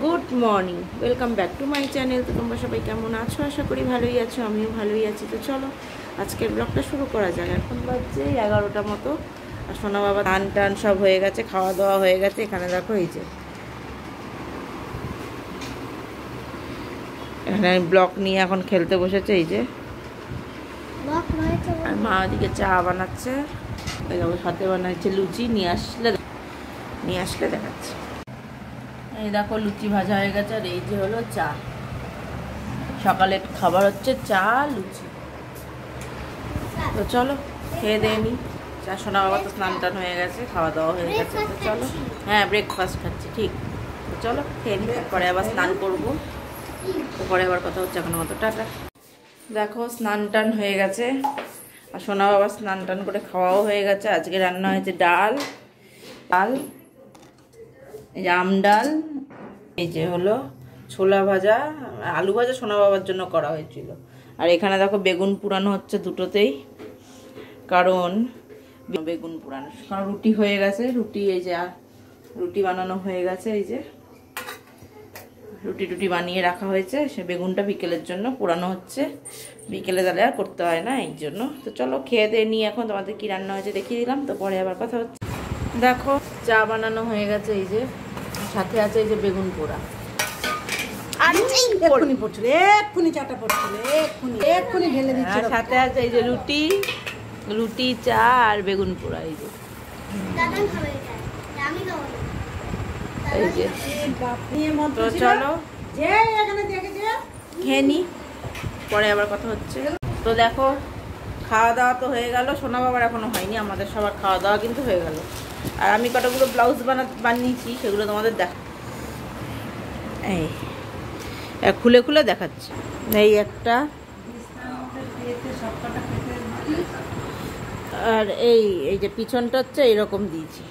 Good morning, welcome back to my channel. তো তোমরা সবাই কেমন আছো? আশা করি ভালোই আছো, আমিও ভালোই আছি। তো চলো আজকের ব্লগটা শুরু করা যাক। এখন বাজছে 11টা মতো, আর সোনা বাবা টান টান সব হয়ে গেছে, খাওয়া দাওয়া হয়ে গেছে। এখানে দেখো এই যে এখানে আমি ব্লক নিয়ে এখন খেলতে বসেছে। এই যে আর মা ওদিকে চা বানাচ্ছে, সাথে বানাচ্ছে লুচি। নিয়ে আসলে দেখাচ্ছে। এই দেখো লুচি ভাজা হয়ে গেছে, আর এই যে হলো চা। সকালের খাবার হচ্ছে চা লুচি। তো চলো খেয়ে দিয়ে নি। চা সোনা বাবা তো স্নান টান হয়ে গেছে, খাওয়া দাওয়া হয়ে গেছে। তো চলো, হ্যাঁ ব্রেকফাস্ট খাচ্ছি, ঠিক। তো চলো খেয়ে নি, পরে আবার স্নান করবো। তো পরে আবার কথা হচ্ছে, এখন মতো টাটা। দেখো স্নান টান হয়ে গেছে, আর সোনা বাবা স্নান টান করে খাওয়াও হয়ে গেছে। আজকে রান্না হয়েছে ডাল, এই যে আম ডাল, এই যে হলো ছোলা ভাজা, আলু ভাজা সোনা বাবার জন্য করা হয়েছিল। আর এখানে দেখো বেগুন পুরানো হচ্ছে দুটোতেই, কারণ বেগুন পুরানো, কারণ রুটি হয়ে গেছে। এই যে রুটি বানানো হয়ে গেছে, এই যে রুটি বানিয়ে রাখা হয়েছে। সে বেগুনটা বিকেলের জন্য পুরানো হচ্ছে, বিকেলে তাহলে আর করতে হয় না, এই জন্য। তো চলো খেয়ে দিয়ে নিয়ে এখন তোমাদের কি রান্না হয়েছে দেখিয়ে দিলাম। তো পরে আবার কথা হচ্ছে। দেখো চা বানানো হয়ে গেছে, এই যে সাথে আছে এই যে বেগুন পোড়া। সাথে আছে এই যে রুটি চা আর বেগুন পোড়া। এই যে তো চলো খেয়ে নি, পরে আবার কথা হচ্ছে। তো দেখো খাওয়া দাওয়া তো হয়ে গেল, সোনা বাবার এখনো হয়নি, আমাদের সবার খাওয়া দাওয়া কিন্তু হয়ে গেল। আর আমি কতগুলো ব্লাউজ বানিয়েছি, সেগুলো তোমাদের এই খুলে দেখাচ্ছি। এই একটা, আর এই যে পিছনটা হচ্ছে এইরকম দিয়েছি।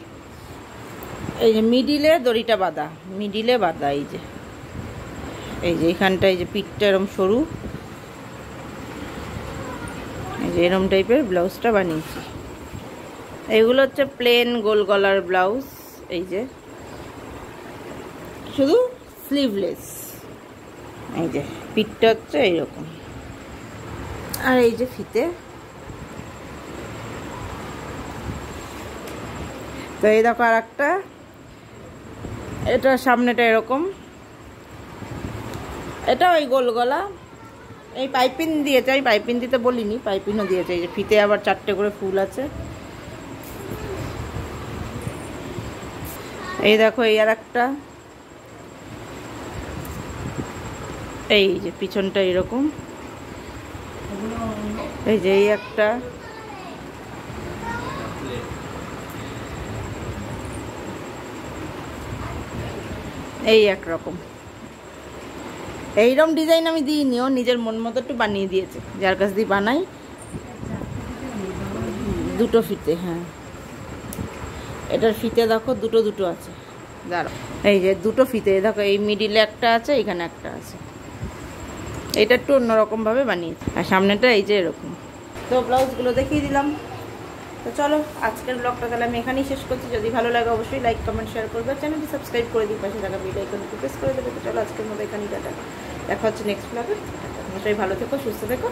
এই যে মিডিলে দড়িটা বাঁধা, এই যে এখানটা এই যে পিঠটা এরকম সরু, এই যে এরকম টাইপের ব্লাউজটা বানিয়েছি। এগুলো হচ্ছে প্লেন গোল গলার ব্লাউজ, এই যে শুধু স্লিভলেস। এই যে পিঠটা হচ্ছে এইরকম, আর এই যে ফিতে। তো এই দেখো আর একটা, এটা সামনেটা এরকম, এটা ওই গোল গলা। এই পাইপিং দিয়েছে, আমি পাইপিং দিতে বলিনি, পাইপিংও দিয়েছে। এই যে ফিতে আবার 4টে করে ফুল আছে। এই দেখো এই আর একটা, এই যে পিছনটা এরকম, এই যে এই একটা, এই একরকম। এইরকম ডিজাইন আমি দিইনি, ও নিজের মন মতো একটু বানিয়ে দিয়েছে, যার কাছ দিয়ে বানাই। দুটো ফিতে, হ্যাঁ এটার ফিতে দেখো দুটো আছে। দাঁড়াও, এই যে দুটো ফিতে দেখো, এই মিডিলে একটা আছে, এখানে একটা আছে। এটা একটু অন্যরকম ভাবে বানিয়েছি, আর সামনেটা এই যে এরকম। তো ব্লাউজগুলো দেখিয়ে দিলাম। তো চলো আজকের ব্লগটা তাহলে আমি এখানেই শেষ করছি। যদি ভালো লাগে অবশ্যই লাইক কমেন্ট শেয়ার করবে, চ্যানেলটি সাবস্ক্রাইব করে দিই, পাশে থাকা বেল আইকনটি প্রেস করে দেবে। তো চলো আজকের মতো এখানেই টাটা, দেখা হচ্ছে নেক্সট ব্লগে। সবাই ভালো থেকো, সুস্থ থেকো।